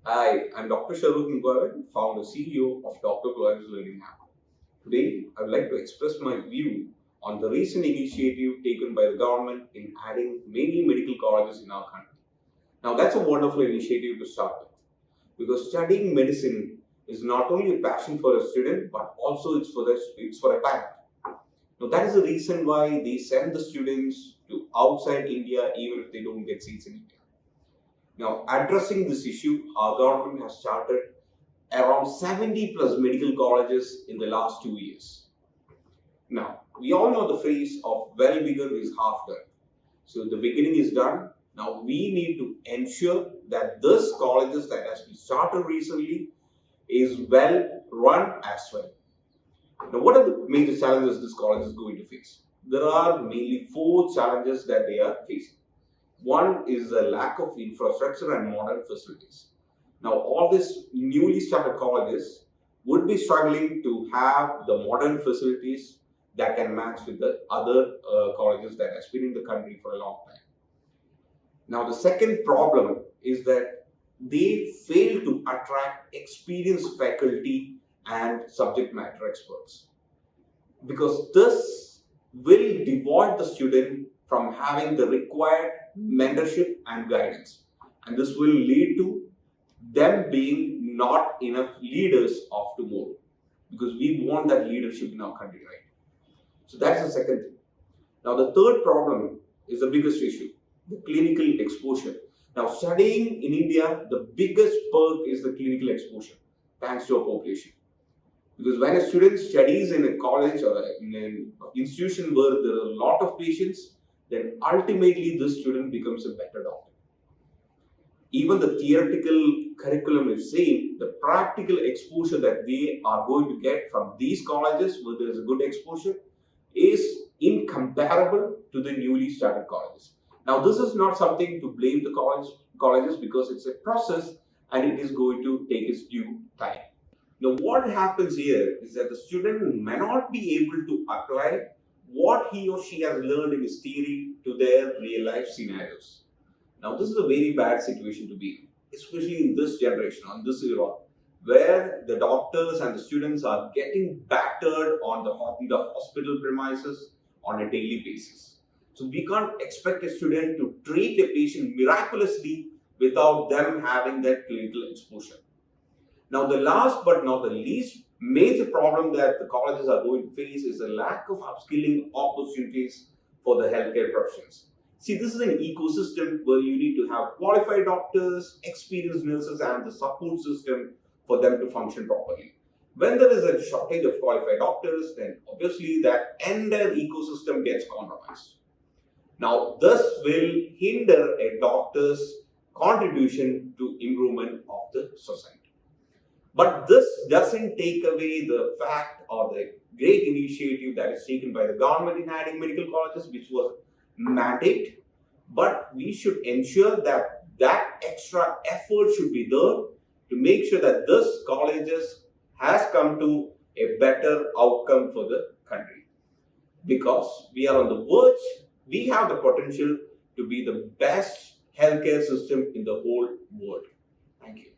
Hi, I'm Dr. Sharook Mubarak, founder CEO of Dr. Polaris Learning App. Today, I would like to express my view on the recent initiative taken by the government in adding many medical colleges in our country. Now, that's a wonderful initiative to start with because studying medicine is not only a passion for a student but also it's for a parent. Now, that is the reason why they send the students to outside India even if they don't get seats in India. Now, addressing this issue, our government has started around 70 plus medical colleges in the last 2 years. Now, we all know the phrase of well begun is half done. So the beginning is done. Now we need to ensure that this colleges that has been started recently is well run as well. Now, what are the major challenges this college is going to face? There are mainly four challenges that they are facing. One is the lack of infrastructure and modern facilities. Now, all these newly started colleges would be struggling to have the modern facilities that can match with the other colleges that has been in the country for a long time. Now, the second problem is that they fail to attract experienced faculty and subject matter experts because this will devoid the student from having the required mentorship and guidance, and this will lead to them being not enough leaders of tomorrow because we want that leadership in our country, right? So that's the second thing. Now, the third problem is the biggest issue, the clinical exposure. Now, studying in India, the biggest perk is the clinical exposure, thanks to our population. Because when a student studies in a college or in an institution where there are a lot of patients, then ultimately this student becomes a better doctor. Even the theoretical curriculum is same, the practical exposure that they are going to get from these colleges where there is a good exposure is incomparable to the newly started colleges. Now, this is not something to blame the colleges because it's a process and it is going to take its due time. Now, what happens here is that the student may not be able to apply what he or she has learned in his theory to their real life scenarios. Now, this is a very bad situation to be in, especially in this generation, on this era, where the doctors and the students are getting battered on the hospital premises on a daily basis. So we can't expect a student to treat a patient miraculously without them having that clinical exposure. Now, the last but not the least major problem that the colleges are going to face is the lack of upskilling opportunities for the healthcare professions. See, this is an ecosystem where you need to have qualified doctors, experienced nurses, and the support system for them to function properly. When there is a shortage of qualified doctors, then obviously that entire ecosystem gets compromised. Now, this will hinder a doctor's contribution to improvement of the society. But this doesn't take away the fact or the great initiative that is taken by the government in adding medical colleges, which was mandate. But we should ensure that that extra effort should be there to make sure that this colleges has come to a better outcome for the country. Because we are on the verge, we have the potential to be the best healthcare system in the whole world. Thank you.